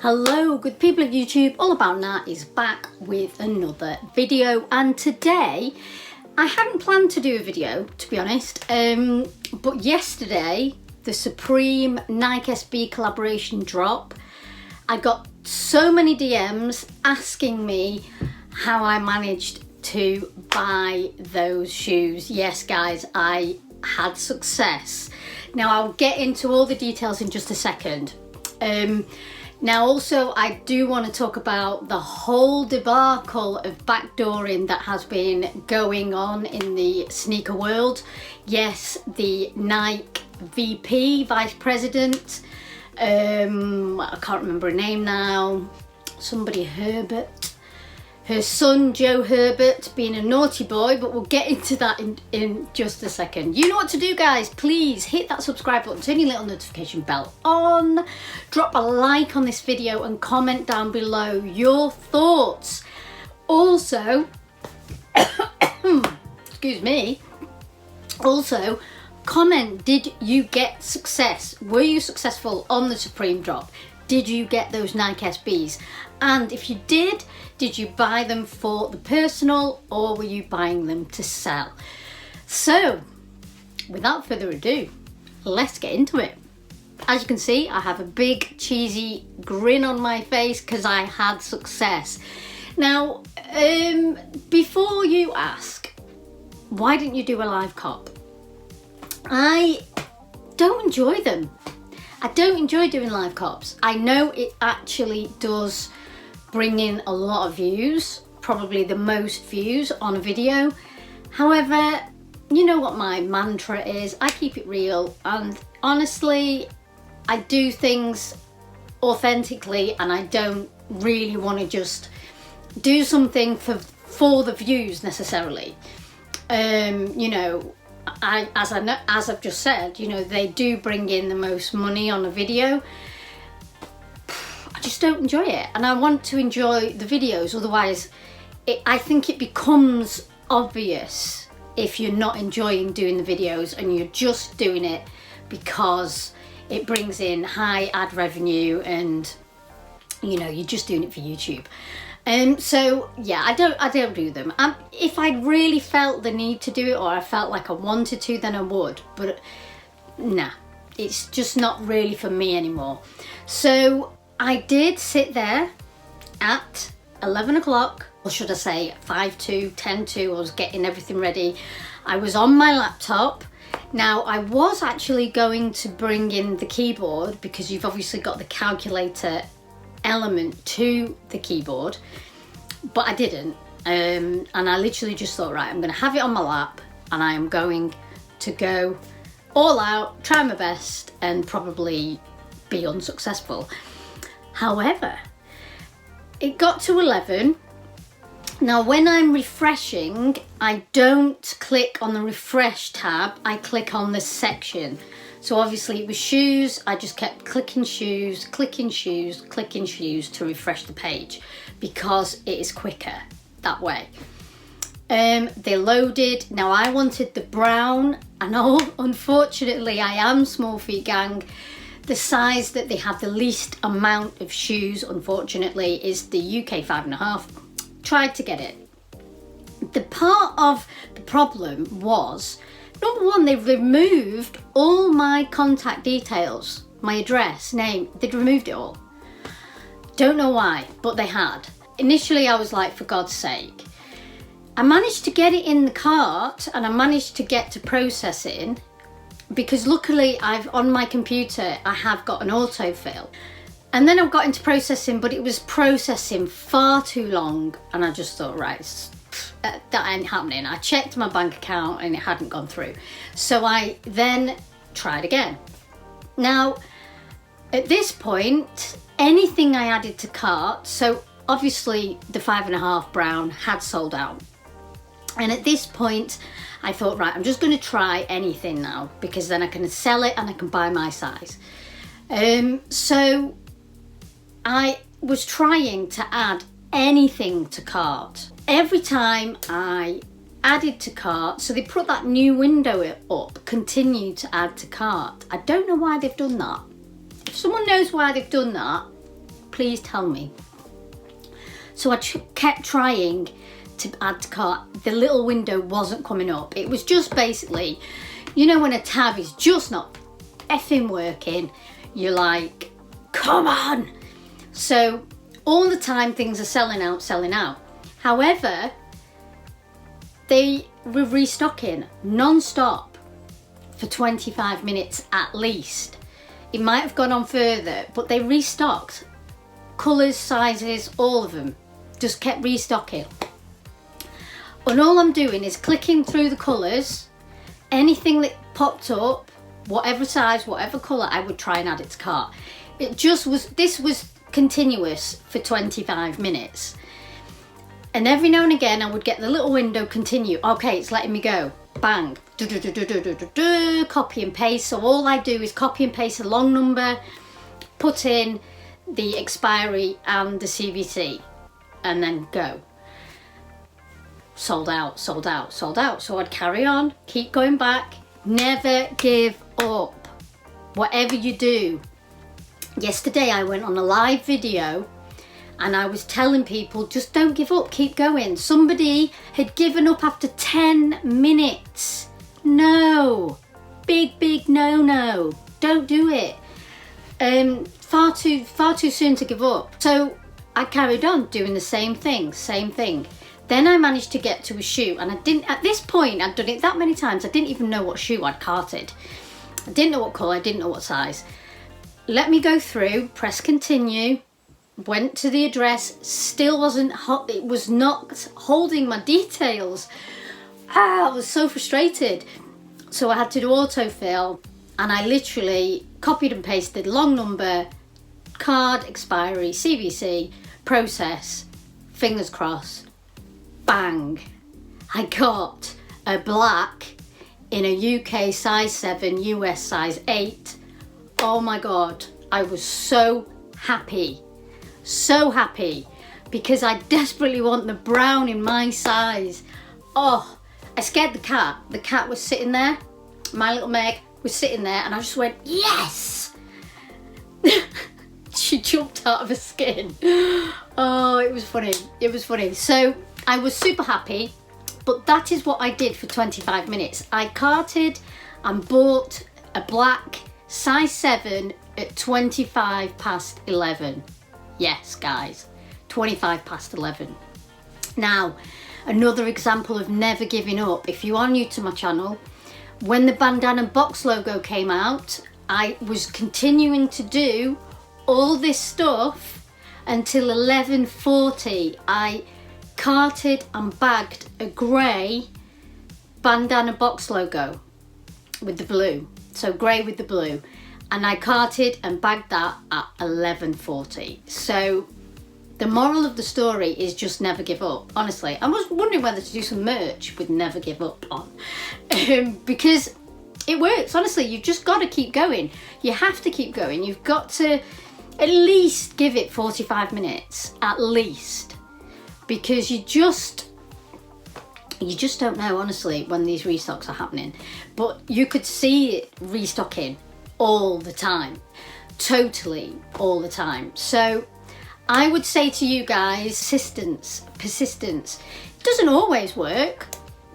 Hello good people of YouTube, All About Nat is back with another video, and today I hadn't planned to do a video, to be honest, but yesterday the Supreme Nike SB collaboration drop. I got so many DMs asking me how I managed to buy those shoes. Yes guys, I had success. Now I'll get into all the details in just a second. Now also I do want to talk about the whole debacle of backdooring that has been going on in the sneaker world. Yes, the Nike VP, Vice President, I can't remember her name now, somebody Herbert, her son Joe Herbert being a naughty boy, but we'll get into that in just a second. You know what to do guys, please hit that subscribe button, turn your little notification bell on, drop a like on this video and comment down below your thoughts. Also, excuse me, also comment, did you get success? Were you successful on the Supreme drop? Did you get those Nike SBs? And if you did you buy them for the personal or were you buying them to sell? So without further ado, let's get into it. As you can see, I have a big cheesy grin on my face because I had success. Now, before you ask, why didn't you do a live cop? I don't enjoy them. I don't enjoy doing live cops. I know it actually does bring in a lot of views, probably the most views on a video. However, you know what my mantra is, I keep it real, and honestly, I do things authentically and I don't really want to just do something for the views necessarily. You know, as I've just said, you know, they do bring in the most money on a video. I just don't enjoy it, and I want to enjoy the videos, otherwise I think it becomes obvious if you're not enjoying doing the videos and you're just doing it because it brings in high ad revenue and you know, you're just doing it for YouTube. So yeah, I don't do them. If I really felt the need to do it or I felt like I wanted to, then I would, but nah, it's just not really for me anymore. So I did sit there at 11 o'clock, or should I say 5 to 10 to, I was getting everything ready. I was on my laptop. Now I was actually going to bring in the keyboard because you've obviously got the calculator element to the keyboard, but I didn't, and I literally just thought, right, I'm gonna have it on my lap and I am going to go all out, try my best and probably be unsuccessful. However, it got to 11. Now when I'm refreshing, I don't click on the refresh tab, I click on the section. So obviously it was shoes, I just kept clicking shoes, clicking shoes, clicking shoes to refresh the page because it is quicker that way. They loaded. Now I wanted the brown, and unfortunately I am small feet gang. The size that they have the least amount of shoes, unfortunately, is the UK 5.5. Tried to get it. The part of the problem was, number one, they removed all my contact details, my address, name, they'd removed it all. Don't know why, but they had. Initially I was like, for God's sake. I managed to get it in the cart and I managed to get to processing because luckily on my computer I have got an autofill. And then I got into processing, but it was processing far too long and I just thought, right, that ain't happening. I checked my bank account and it hadn't gone through. So I then tried again. Now, at this point, anything I added to cart, so obviously the 5.5 brown had sold out. And at this point, I thought, right, I'm just gonna try anything now because then I can sell it and I can buy my size. So I was trying to add anything to cart. Every time I added to cart, so they put that new window up, continue to add to cart. I don't know why they've done that. If someone knows why they've done that, please tell me? So I kept trying to add to cart. The little window wasn't coming up. It was just basically, you know, when a tab is just not effing working, you're like, come on. So all the time things are selling out. However, they were restocking non-stop for 25 minutes at least. It might have gone on further, but they restocked. Colours, sizes, all of them. Just kept restocking. And all I'm doing is clicking through the colours. Anything that popped up, whatever size, whatever colour, I would try and add it to cart. It just was, this was continuous for 25 minutes. And every now and again I would get the little window continue. Okay, it's letting me go. Bang. Copy and paste. So all I do is copy and paste a long number, put in the expiry and the CVC, and then go. Sold out, sold out, sold out. So I'd carry on, keep going back, never give up. Whatever you do. Yesterday I went on a live video and I was telling people, just don't give up, keep going. Somebody had given up after 10 minutes. No, big no. Don't do it. Far too soon to give up. So I carried on doing the same thing. Then I managed to get to a shoe, and I didn't, at this point, I'd done it that many times, I didn't even know what shoe I'd carted. I didn't know what colour, I didn't know what size. Let me go through, press continue, went to the address, still wasn't, it was not holding my details. I was so frustrated. So I had to do autofill, and I literally copied and pasted long number, card, expiry, CVC, process, fingers crossed. Bang! I got a black in a UK size 7, US size 8. Oh my God, I was so happy because I desperately want the brown in my size. Oh, I scared the cat. The cat was sitting there, my little Meg was sitting there, and I just went, yes! She jumped out of her skin. Oh, it was funny. So I was super happy, but that is what I did for 25 minutes. I carted and bought a black size 7 at 25 past 11. Yes, guys, 25 past 11. Now, another example of never giving up. If you are new to my channel, when the bandana box logo came out, I was continuing to do all this stuff until 11:40. I carted and bagged a grey bandana box logo with the blue, so grey with the blue, and I carted and bagged that at 11:40. So the moral of the story is just never give up. Honestly, I was wondering whether to do some merch with never give up on, because it works. Honestly, you've just got to keep going. You have to keep going. You've got to at least give it 45 minutes, at least, because you just don't know, honestly, when these restocks are happening. But you could see it restocking all the time, totally all the time. So I would say to you guys, persistence. It doesn't always work.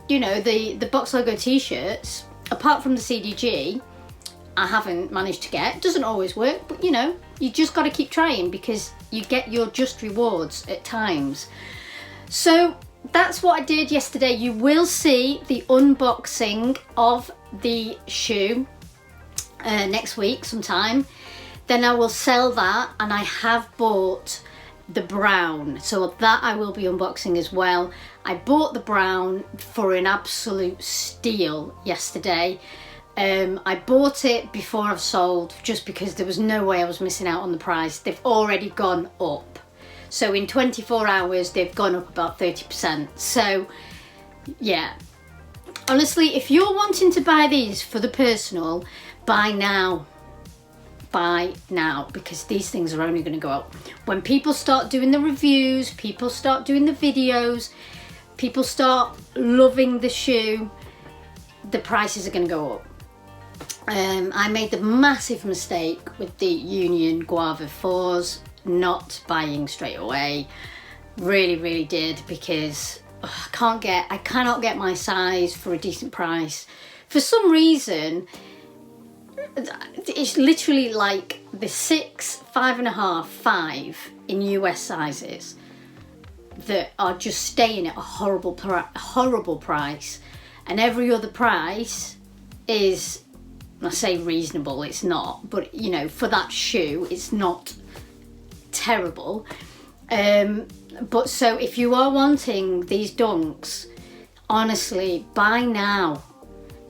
You know, the box logo t-shirts, apart from the CDG, I haven't managed to get. It doesn't always work, but you know, you just got to keep trying, because you get your just rewards at times. So that's what I did yesterday. You will see the unboxing of the shoe next week sometime. Then I will sell that, and I have bought the brown, so that I will be unboxing as well. I bought the brown for an absolute steal yesterday. I bought it before I've sold, just because there was no way I was missing out on the price. They've already gone up. So in 24 hours, they've gone up about 30%. So yeah, honestly, if you're wanting to buy these for the personal, buy now, because these things are only going to go up. When people start doing the reviews, people start doing the videos, people start loving the shoe, the prices are going to go up. I made the massive mistake with the Union Guava 4s. not buying straight away. Really did, because I cannot get my size for a decent price. For some reason, it's literally like the 6, 5.5, 5 in US sizes that are just staying at a horrible price, and every other price is, I say reasonable, it's not, but you know, for that shoe it's not terrible. But so if you are wanting these Dunks, honestly, buy now.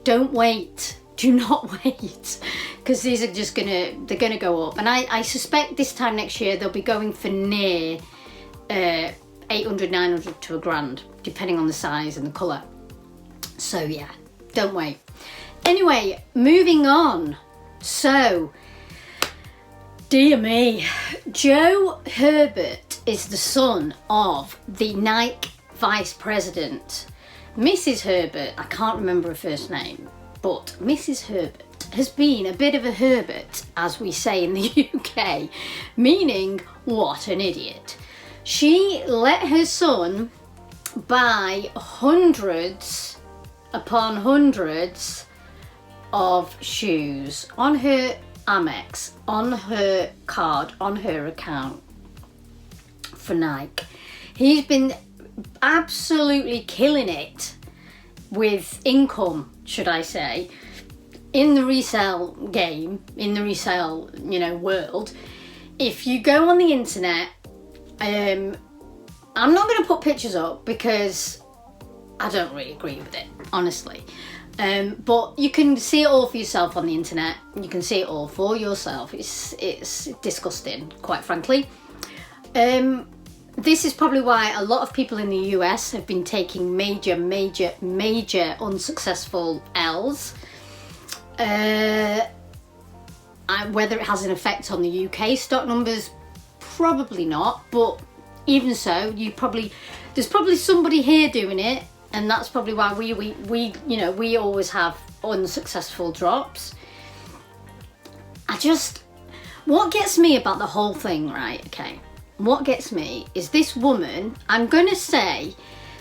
Don't wait. Do not wait, because these are just they're gonna go up, and I suspect this time next year they'll be going for near 800, 900 to £1,000, depending on the size and the colour. So yeah, don't wait. Anyway, moving on. So, dear me, Joe Herbert is the son of the Nike vice president. Mrs. Herbert, I can't remember her first name, but Mrs. Herbert has been a bit of a Herbert, as we say in the UK, meaning what an idiot. She let her son buy hundreds upon hundreds of shoes on her Amex, on her card, on her account for Nike. He's been absolutely killing it with income, should I say, in the resale game, in the resale, you know, world. If you go on the internet, I'm not going to put pictures up because I don't really agree with it, honestly. But you can see it all for yourself on the internet. You can see it all for yourself. It's disgusting, quite frankly. This is probably why a lot of people in the US have been taking major unsuccessful L's. Whether it has an effect on the UK stock numbers, probably not, but even so, there's probably somebody here doing it, and that's probably why we always have unsuccessful drops. What gets me about the whole thing, right, okay, what gets me is this woman, I'm gonna say,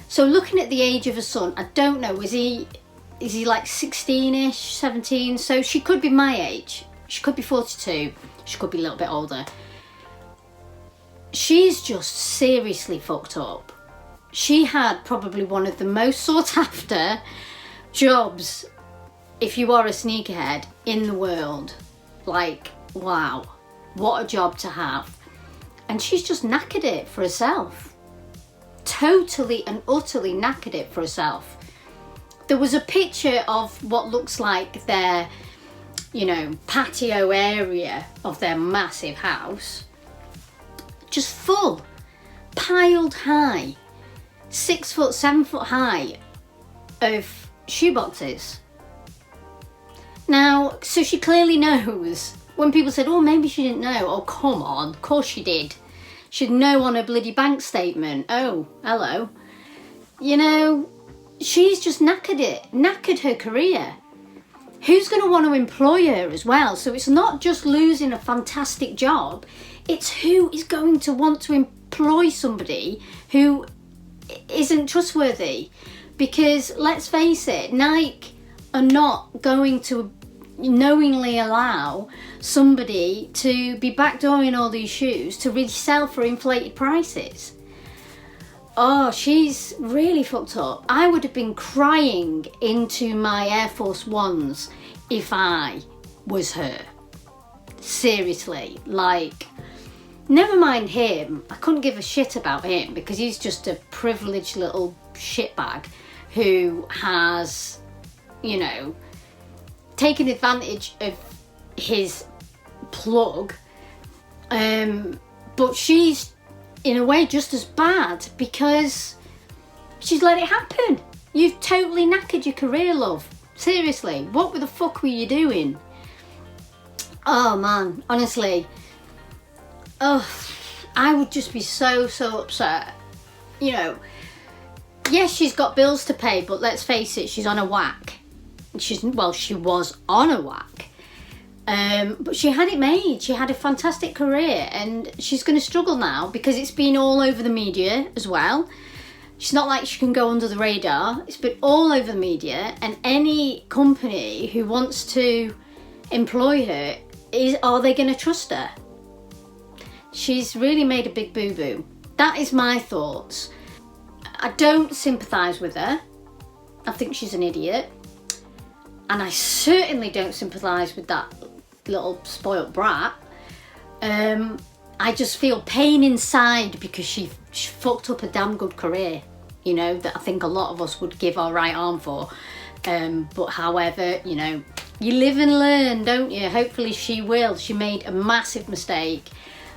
so looking at the age of her son, I don't know, is he like 16ish, 17, so she could be my age, she could be 42, she could be a little bit older. She's just seriously fucked up. She had probably one of the most sought after jobs, if you are a sneakerhead, in the world. Like, wow, what a job to have. And she's just knackered it for herself. Totally and utterly knackered it for herself. There was a picture of what looks like their, you know, patio area of their massive house. Just full, piled high, 6 foot, 7 foot high of shoeboxes. Now, so she clearly knows. When people said, oh, maybe she didn't know. Oh, come on, of course she did. She'd know on her bloody bank statement. Oh, hello. You know, she's just knackered her career. Who's going to want to employ her as well? So it's not just losing a fantastic job, it's who is going to want to employ somebody who isn't trustworthy. Because let's face it, Nike are not going to knowingly allow somebody to be backdooring all these shoes to resell for inflated prices. Oh, she's really fucked up. I would have been crying into my Air Force Ones if I was her. Seriously, like, never mind him. I couldn't give a shit about him because he's just a privileged little shitbag who has, you know, taken advantage of his plug. But she's in a way just as bad because she's let it happen. You've totally knackered your career, love. Seriously, what the fuck were you doing? Oh man, honestly. Oh, I would just be so upset. You know, yes, she's got bills to pay, but let's face it, she's on a whack. She was on a whack. But she had it made. She had a fantastic career, and she's going to struggle now because it's been all over the media as well. She's not like she can go under the radar. It's been all over the media, and any company who wants to employ her, are they going to trust her? She's really made a big boo-boo. That is my thoughts. I don't sympathise with her. I think she's an idiot. And I certainly don't sympathise with that little spoilt brat. I just feel pain inside because she fucked up a damn good career, you know, that I think a lot of us would give our right arm for. But however, you know, you live and learn, don't you? Hopefully she will. She made a massive mistake,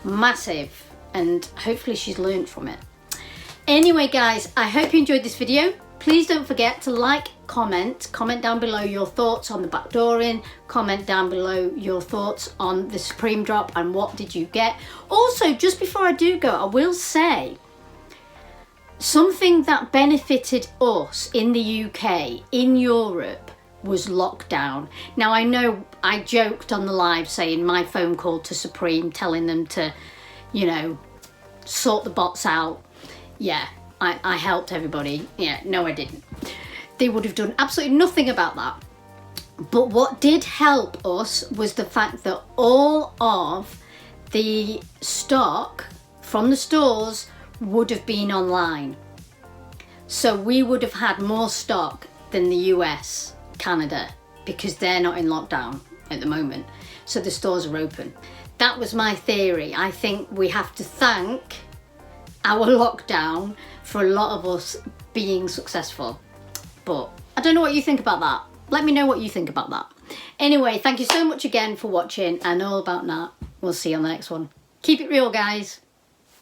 massive, and hopefully she's learned from it. Anyway guys, I hope you enjoyed this video. Please don't forget to like, comment down below your thoughts on the backdooring, comment down below your thoughts on the Supreme drop and what did you get. Also, just before I do go, I will say something that benefited us in the UK, in Europe, was lockdown. Now I know I joked on the live saying my phone call to Supreme telling them to, you know, sort the bots out. Yeah, I helped everybody. Yeah, no I didn't. They would have done absolutely nothing about that. But what did help us was the fact that all of the stock from the stores would have been online. So we would have had more stock than the US, Canada, because they're not in lockdown at the moment. So the stores are open. That was my theory. I think we have to thank our lockdown for a lot of us being successful. But I don't know what you think about that. Let me know what you think about that. Anyway, thank you so much again for watching, and all about that. We'll see you on the next one. Keep it real, guys.